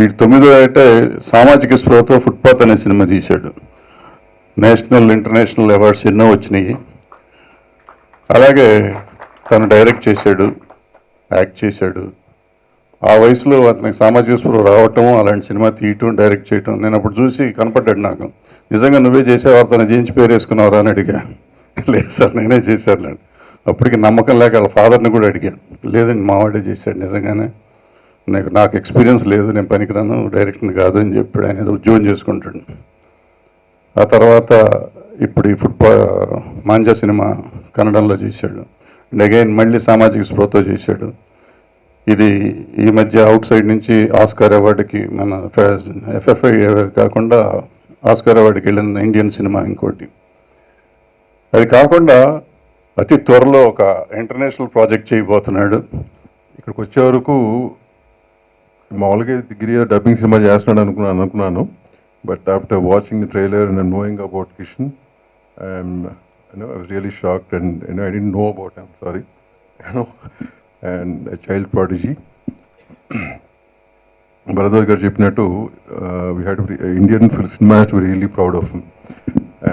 వీడు 9వ ఏటే సామాజిక స్పృహతో ఫుట్పాత్ అనే సినిమా తీశాడు. నేషనల్ ఇంటర్నేషనల్ అవార్డ్స్ ఎన్నో వచ్చినాయి. అలాగే తను డైరెక్ట్ చేశాడు, యాక్ట్ చేశాడు. ఆ వయసులో అతనికి సామాజిక స్పృహ రావటం, అలాంటి సినిమా తీయటం, డైరెక్ట్ చేయటం నేను అప్పుడు చూసి కనపడ్డాడు నాకు. నిజంగా నువ్వే చేసేవారు, తను చేయించి పేరు వేసుకున్నావరా అని అడిగా. లేదు సార్ నేనే చేశాను. అప్పటికి నమ్మకం లేక వాళ్ళ ఫాదర్ని కూడా అడిగాను. లేదండి మావాడే చేశాడు, నిజంగానే నాకు ఎక్స్పీరియన్స్ లేదు, నేను పనికిరాను, డైరెక్ట్ని కాదు అని చెప్పాడు. ఆయన ఏదో ఉద్యోగం చేసుకుంటాడు. ఆ తర్వాత ఇప్పుడు ఈ మాంజా సినిమా కన్నడంలో చేశాడు. అండ్ అగైన్ మళ్ళీ సామాజిక స్పృహతో చేశాడు. ఇది ఈ మధ్య అవుట్ సైడ్ నుంచి ఆస్కార్ అవార్డుకి మన ఎఫ్ఎఫ్ఐ కాకుండా ఆస్కార్ అవార్డుకి వెళ్ళిన ఇండియన్ సినిమా ఇంకోటి. అది కాకుండా అతి త్వరలో ఒక ఇంటర్నేషనల్ ప్రాజెక్ట్ చేయబోతున్నాడు. ఇక్కడికి వచ్చే వరకు మామూలుగా డిగ్రీ డబ్బింగ్ సినిమా చేస్తున్నాడు అనుకున్నాను. But after watching the trailer and knowing about Kishan, I was really shocked, and I didn't know about him, sorry, and a child prodigy. Bharadwaj garu cheppinattu, we had Indian film cinema has to be really proud of him,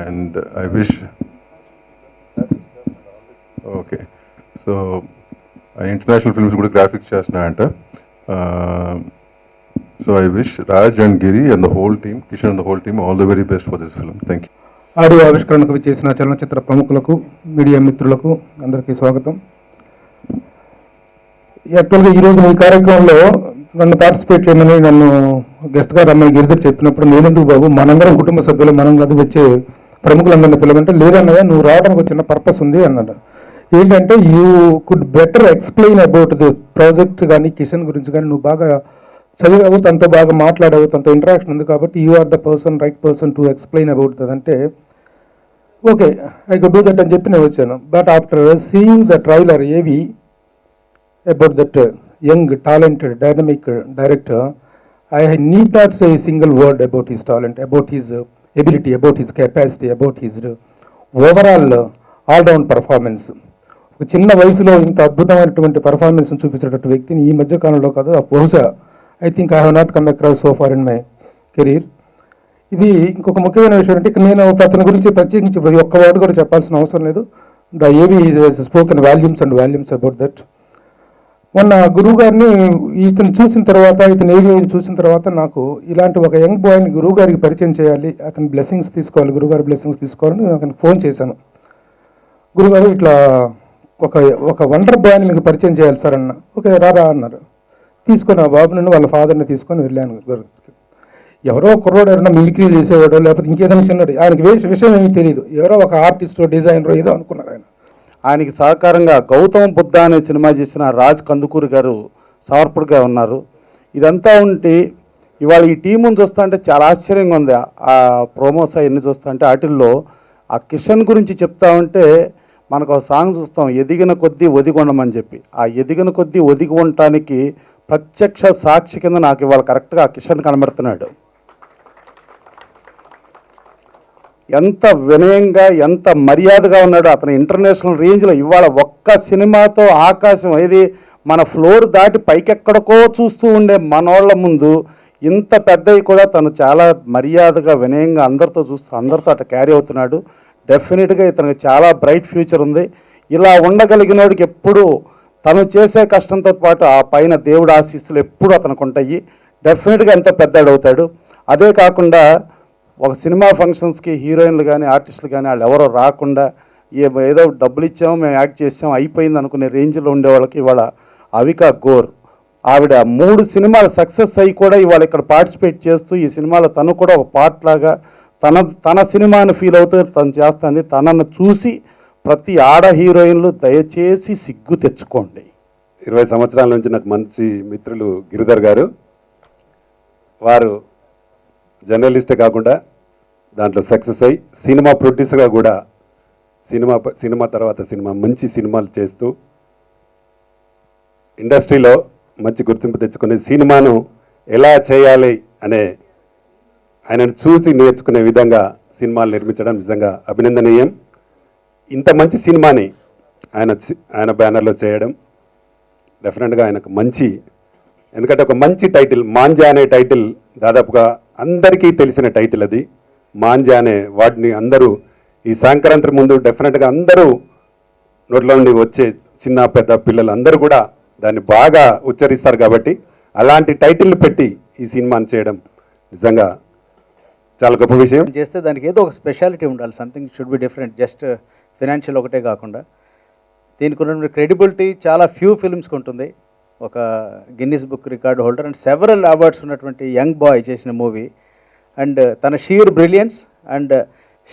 and I wish. Okay, so international films kuda graphics chestunnaanta. So I wish Raj and Giri and the whole team, Kishan and the whole team, all the very best for this film. Thank you. Audio ఆవిష్కరణకు చేసిన చలనచిత్ర ప్రముఖులకు, media మిత్రులకు అందరికీ స్వాగతం. యాక్చువల్గా ఈరోజు ఈ కార్యక్రమంలో నన్ను పార్టిసిపేట్ చేయమని నన్ను గెస్ట్గా రమ్మని గిరిధర్ చెప్పినప్పుడు నేనెందుకు బాబు, మనందరం కుటుంబ సభ్యులు, మనం అది వచ్చే ప్రముఖులందరినీ పిలవంటే, లేదన్నయ్య నువ్వు రావడానికి చిన్న పర్పస్ ఉంది అన్నాడు. ఏంటంటే you could better explain about the project కానీ కిషన్ గురించి కానీ నువ్వు బాగా చదివావు, తనతో బాగా మాట్లాడావు, తనతో ఇంటరాక్షన్ ఉంది కాబట్టి you are the person, right person to explain about that అంటే okay I could do that అని చెప్పి నేను వచ్చాను. But after seeing the trailer AV about that young talented dynamic director, I need not say single word about his talent, about his ability, about his capacity, about his overall all round performance. ఒక చిన్న వయసులో ఇంత అద్భుతమైనటువంటి performance చూపించేటటువంటి వ్యక్తిని ఈ మధ్య కాలంలో కాదు, బహుశా I think I have not come across so far in my career. ఇది ఇంకొక ముఖ్యమైన విషయం అంటే నేను అతని గురించి ప్రత్యేకించి ఒక్క వర్డ్ కూడా చెప్పాల్సిన అవసరం లేదు. ద ఏవి spoken volumes and volumes about that. మొన్న గురువు గారిని ఇతను చూసిన తర్వాత, ఇతను ఏవి చూసిన తర్వాత నాకు ఇలాంటి ఒక యంగ్ బాయ్ని గురువు గారికి పరిచయం చేయాలి, అతని బ్లెస్సింగ్స్ తీసుకోవాలి, గురువుగారి బ్లెస్సింగ్స్ తీసుకోవాలని అతనికి ఫోన్ చేశాను. గురుగారు ఇట్లా ఒక వండర్ బాయ్ని మీకు పరిచయం చేయాలి సార్ అన్న. ఓకే రారా అన్నారు. తీసుకొని ఆ బాబుని వాళ్ళ ఫాదర్ని తీసుకొని వెళ్ళాను. ఎవరో కుర్రోడు ఎవరైనా మిమిక్రీ చేసేవాడో లేకపోతే ఇంకేదైనా చిన్నది, ఆయనకి విషయం ఏమీ తెలియదు, ఎవరో ఒక ఆర్టిస్టో డిజైనరో ఏదో అనుకున్నారు. ఆయనకి సహకారంగా గౌతమ్ బుద్ధ అనే సినిమా చేసిన రాజ్ కందుకూరి గారు సమర్పణగా ఉన్నారు. ఇదంతా ఉంటే ఇవాళ ఈ టీమును చూస్తూ అంటే చాలా ఆశ్చర్యంగా ఉంది. ఆ ప్రోమోస్ అవన్నీ చూస్తూ అంటే వాటిల్లో ఆ కిషన్ గురించి చెప్తా ఉంటే మనకు ఒక సాంగ్ చూస్తాం, ఎదిగిన కొద్దీ ఒదిగొండమని చెప్పి. ఆ ఎదిగిన కొద్దీ ఒదిగి ఉండటానికి ప్రత్యక్ష సాక్షి కింద నాకు ఇవాళ కరెక్ట్గా ఆ కిషన్ కనబడుతున్నాడు. ఎంత వినయంగా, ఎంత మర్యాదగా ఉన్నాడో అతను ఇంటర్నేషనల్ రేంజ్లో. ఇవాళ ఒక్క సినిమాతో ఆకాశం ఏది మన ఫ్లోర్ దాటి పైకెక్కడికో చూస్తూ ఉండే మనోళ్ళ ముందు ఇంత పెద్దవి కూడా తను చాలా మర్యాదగా, వినయంగా అందరితో చూస్తూ అందరితో అట్లా క్యారీ అవుతున్నాడు. డెఫినెట్గా ఇతనికి చాలా బ్రైట్ ఫ్యూచర్ ఉంది. ఇలా ఉండగలిగినోడికి ఎప్పుడు తను చేసే కష్టంతో పాటు ఆ పైన దేవుడు ఆశీస్సులు ఎప్పుడు అతనికి ఉంటాయి. డెఫినెట్గా ఎంతో పెద్దడు అవుతాడు. అదే కాకుండా ఒక సినిమా ఫంక్షన్స్కి హీరోయిన్లు కానీ ఆర్టిస్టులు కానీ వాళ్ళు ఎవరో రాకుండా ఏదో డబ్బులు ఇచ్చాము, మేము యాక్ట్ చేసాము, అయిపోయింది అనుకునే రేంజ్లో ఉండేవాళ్ళకి ఇవాళ అవికా గోర్ ఆవిడ 3 సినిమాలు సక్సెస్ అయ్యి కూడా ఇవాళ ఇక్కడ పార్టిసిపేట్ చేస్తూ ఈ సినిమాలో తను కూడా ఒక పార్ట్ లాగా తన సినిమాని ఫీల్ అవుతూ తను చేస్తుంది. తనను చూసి ప్రతి ఆడ హీరోయిన్లు దయచేసి సిగ్గు తెచ్చుకోండి. 20 సంవత్సరాల నుంచి నాకు మంచి మిత్రులు గిరిధర్ గారు. వారు జర్నలిస్టే కాకుండా దాంట్లో సక్సెస్ అయ్యి సినిమా ప్రొడ్యూసర్గా కూడా సినిమా తర్వాత సినిమా మంచి సినిమాలు చేస్తూ ఇండస్ట్రీలో మంచి గుర్తింపు తెచ్చుకునే సినిమాను ఎలా చేయాలి అనే ఆయనను చూసి నేర్చుకునే విధంగా సినిమాలు నిర్మించడం నిజంగా అభినందనీయం. ఇంత మంచి సినిమాని ఆయన బ్యానర్లో చేయడం డెఫినెట్గా ఆయనకు మంచి ఎందుకంటే ఒక మంచి టైటిల్ మాంజా అనే టైటిల్ దాదాపుగా అందరికీ తెలిసిన టైటిల్ అది. మాంజా అనే వాటిని అందరూ ఈ సంక్రాంతి ముందు డెఫినెట్గా అందరూ నోట్లో నుండి వచ్చే చిన్న పెద్ద పిల్లలు అందరూ కూడా దాన్ని బాగా ఉచ్చరిస్తారు. కాబట్టి అలాంటి టైటిల్ పెట్టి ఈ సినిమాని చేయడం నిజంగా చాలా గొప్ప విషయం. చేస్తే దానికి ఏదో ఒక స్పెషాలిటీ ఉండాలి, something should be different, just financial ఒకటే కాకుండా దీనికి ఉన్న క్రెడిబిలిటీ చాలా ఫ్యూ ఫిల్మ్స్కి ఉంటుంది. ఒక Guinness book record holder and several awards ఉన్నటువంటి యంగ్ బాయ్ చేసిన మూవీ అండ్ తన sheer brilliance and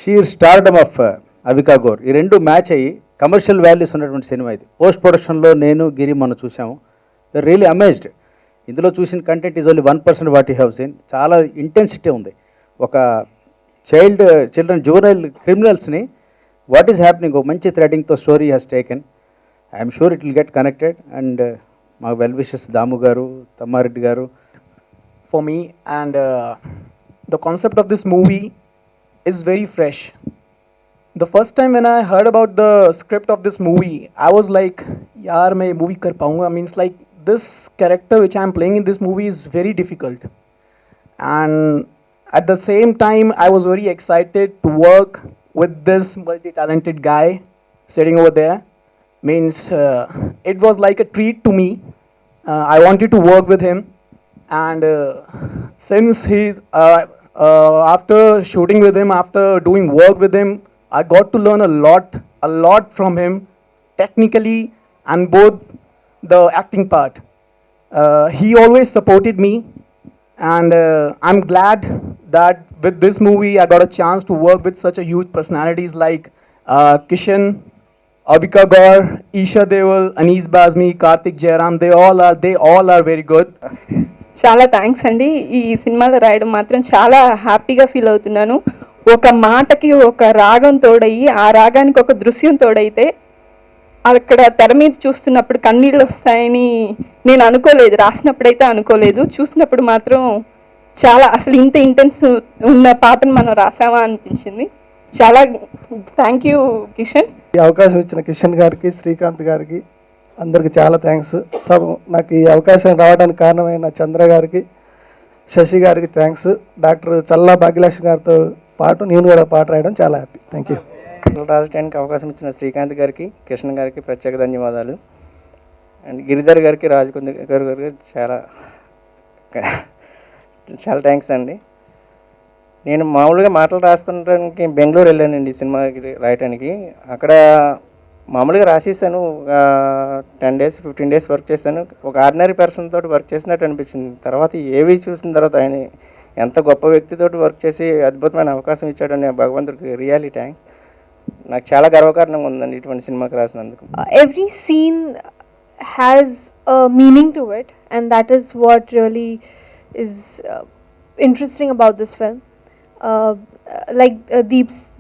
sheer stardom of Avika Gor ఈ రెండు మ్యాచ్ అయ్యి కమర్షియల్ వాల్యూస్ ఉన్నటువంటి సినిమా ఇది. పోస్ట్ ప్రొడక్షన్లో నేను గిరి మనం చూసాము, రియలీ అమేజ్డ్. ఇందులో చూసిన content is only 1% what you have seen. చాలా ఇంటెన్సిటీ ఉంది. ఒక చిల్డ్రన్ జూనైల్ క్రిమినల్స్ని వాట్ ఈస్ హ్యాపెనింగ్ ఒక మంచి థ్రెడింగ్తో story has taken. I'm sure it will get connected and మా వెల్ విషెస్ దాము గారు, తమ్మారెడ్డి గారు. For me, and the concept of this movie is very fresh. The first time when I heard about the script of this movie, I was like, yaar main ye movie kar paunga. Means like this character which I am playing in this movie is very difficult, and at the same time I was very excited to work with this multi-talented guy sitting over there. Means it was like a treat to me. I wanted to work with him, and since he after shooting with him, after doing work with him, I got to learn a lot from him, technically and both the acting part. He always supported me, and I'm glad that with this movie I got a chance to work with such a huge personalities like Kishan, Avika Gaur, Isha Deval, Anees Bazmi, Karthik Jairam. They all are very good. చాలా thanks అండి. ఈ సినిమాలో రాయడం మాత్రం చాలా హ్యాపీగా feel అవుతున్నాను. ఒక మాటకి ఒక రాగం తోడయ్యి ఆ రాగానికి ఒక దృశ్యం తోడైతే అక్కడ తెర మీద చూస్తున్నప్పుడు కన్నీళ్ళు వస్తాయని నేను అనుకోలేదు, రాసినప్పుడైతే అనుకోలేదు. చూసినప్పుడు మాత్రం చాలా అసలు ఇంత ఇంటెన్స్ ఉన్న పాటను మనం రాసామా అనిపించింది. చాలా థ్యాంక్ యూ కిషన్. ఈ అవకాశం ఇచ్చిన కిషన్ గారికి, శ్రీకాంత్ గారికి అందరికి చాలా థ్యాంక్స్. నాకు ఈ అవకాశం రావడానికి కారణమైన చంద్ర గారికి, శశి గారికి థ్యాంక్స్. డాక్టర్ చల్లా భాగ్యలక్ష్మి గారితో పాటు నేను కూడా పాట రాయడం చాలా హ్యాపీ. Thank you. రాజటానికి అవకాశం ఇచ్చిన శ్రీకాంత్ గారికి, కిషన్ గారికి ప్రత్యేక ధన్యవాదాలు. అండ్ గిరిధర్ గారికి, రాజకుందర్ గారికి చాలా చాలా థ్యాంక్స్ అండి. నేను మామూలుగా మాటలు రాస్తుండడానికి బెంగళూరు వెళ్ళానండి ఈ సినిమాకి రాయటానికి. అక్కడ మామూలుగా రాసేసాను, 10 days 15 days వర్క్ చేశాను. ఒక ఆర్డినరీ పర్సన్ తోటి వర్క్ చేసినట్టు అనిపించింది. తర్వాత ఏవి చూసిన తర్వాత ఆయన ఎంత గొప్ప వ్యక్తితోటి వర్క్ చేసి అద్భుతమైన అవకాశం ఇచ్చాడని భగవంతుడికి రియల్లీ థ్యాంక్స్. నాకు చాలా గర్వకారణంగా ఉందండి ఇటువంటి సినిమాకి రాసినందుకు. Every scene has a meaning to it, and that is what really is interesting about this film. Like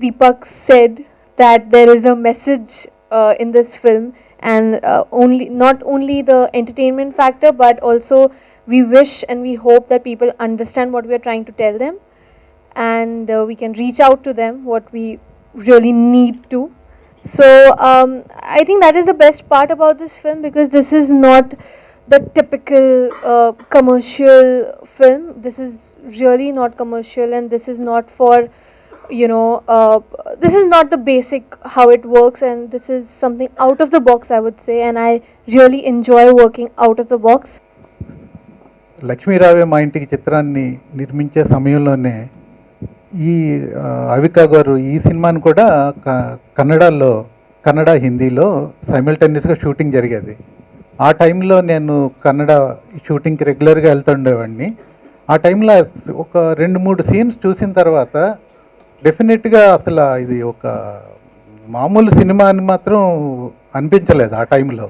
Deepak said, that there is a message in this film, and not only the entertainment factor, but also we wish and we hope that people understand what we are trying to tell them, and we can reach out to them what we really need to. So I think that is the best part about this film, because this is not the typical commercial film. This is really not commercial, and this is not for this is not the basic how it works, and this is something out of the box, I would say, and I really enjoy working out of the box. లక్ష్మీరావే మా ఇంటికి చిత్రాన్ని నిర్మించే సమయంలోనే ఈ అవికా గారు ఈ సినిమాని కూడా కన్నడ హిందీలో సైమిల్టేనియస్గా షూటింగ్ జరిగేది. ఆ టైంలో నేను కన్నడ షూటింగ్కి రెగ్యులర్గా వెళ్తుండేవాడిని. ఆ టైంలో ఒక 2-3 సీన్స్ చూసిన తర్వాత డెఫినెట్గా అసలు ఇది ఒక మామూలు సినిమా అని మాత్రం అనిపించలేదు. ఆ టైంలో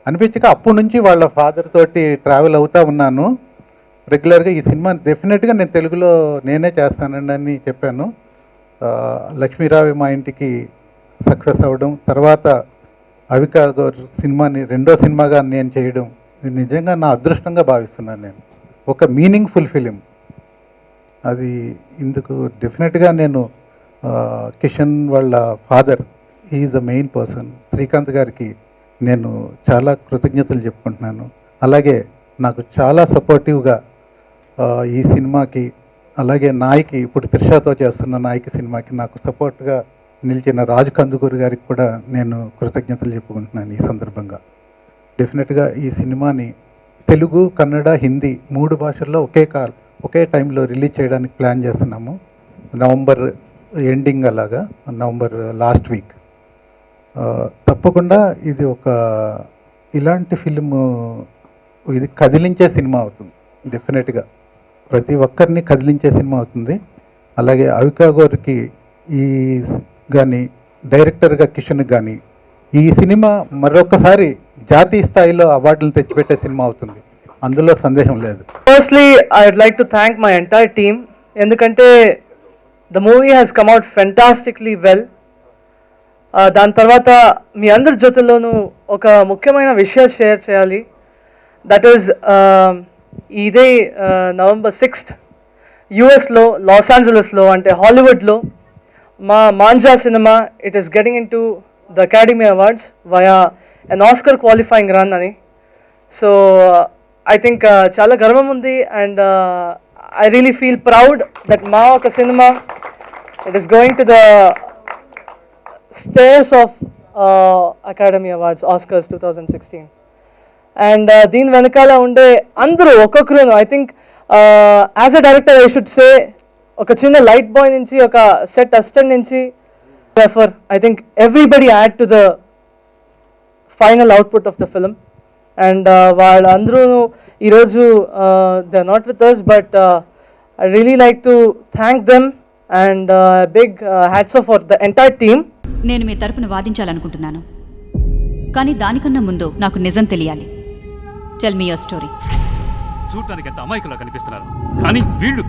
అనిపించక అప్పటి నుంచి వాళ్ళ ఫాదర్ తోటి ట్రావెల్ అవుతూ ఉన్నాను రెగ్యులర్గా. ఈ సినిమా డెఫినెట్గా నేను తెలుగులో నేనే చేస్తానండి అని చెప్పాను. లక్ష్మీరావు మా ఇంటికి సక్సెస్ అవ్వడం, తర్వాత అవికా గారు సినిమాని రెండో సినిమాగా నేను చేయడం, ఇది నిజంగా నా అదృష్టంగా భావిస్తున్నాను. నేను ఒక మీనింగ్ఫుల్ ఫిలిం అది. ఇందుకు డెఫినెట్గా నేను కిషన్ వాళ్ళ father is the main person, Srikanth గారికి నేను చాలా కృతజ్ఞతలు చెప్పుకుంటున్నాను. అలాగే నాకు చాలా సపోర్టివ్గా ఈ సినిమాకి, అలాగే నాయకి, ఇప్పుడు త్రిషాతో చేస్తున్న నాయకి సినిమాకి నాకు సపోర్ట్గా నిలిచిన రాజు కందుకూరి గారికి కూడా నేను కృతజ్ఞతలు చెప్పుకుంటున్నాను ఈ సందర్భంగా. డెఫినెట్గా ఈ సినిమాని తెలుగు, కన్నడ, హిందీ 3 భాషల్లో ఒకే టైంలో రిలీజ్ చేయడానికి ప్లాన్ చేస్తున్నాము. నవంబర్ ఎండింగ్ అలాగా, నవంబర్ లాస్ట్ వీక్. తప్పకుండా ఇది ఇలాంటి ఫిల్ము, ఇది కదిలించే సినిమా అవుతుంది. డెఫినెట్గా ప్రతి ఒక్కరిని కదిలించే సినిమా అవుతుంది. అలాగే అవికా గారికి కానీ డైరెక్టర్గా కిషన్కి కానీ ఈ సినిమా మరొకసారి జాతీయ స్థాయిలో అవార్డులు తెచ్చిపెట్టే సినిమా అవుతుంది, అందులో సందేహం లేదు. Firstly, I'd like to thank my entire team. ఎందుకంటే the movie has come out fantastically well. దాని తర్వాత మీ అందరి జొతల్లోనూ ఒక ముఖ్యమైన విషయం షేర్ చేయాలి. దట్ ఈస్ ఇదే నవంబర్ 6th యుఎస్లో, లాస్ ఏంజలస్లో, అంటే హాలీవుడ్లో మా మాంజా సినిమా it is getting in to the academy awards via an Oscar qualifying run అని. సో ఐ థింక్ చాలా గర్వం ఉంది. And I really feel proud that మా ఒక సినిమా it is going to the stairs of Academy Awards, Oscars 2016. And దీని వెనకాల ఉండే అందరూ ఒక్కొక్కరు, I think as a director I should say, ఒక చిన్న లైట్ బాయ్ నుంచి, ఒక సెట్ అసిస్టెంట్ నుంచి, I think everybody add to the final output of the film. And వాళ్ళందరూ ఈరోజు they are not with us, but I really like to thank them and big hats off for the entire team. నేను మీ తరపున వాదించాలనుకుంటున్నాను, కానీ దానికన్నా ముందు నాకు నిజం తెలియాలి. Tell me your story. చూడటానికి ఎంత అమాయకులా కనిపిస్తున్నారు, కానీ వీళ్ళు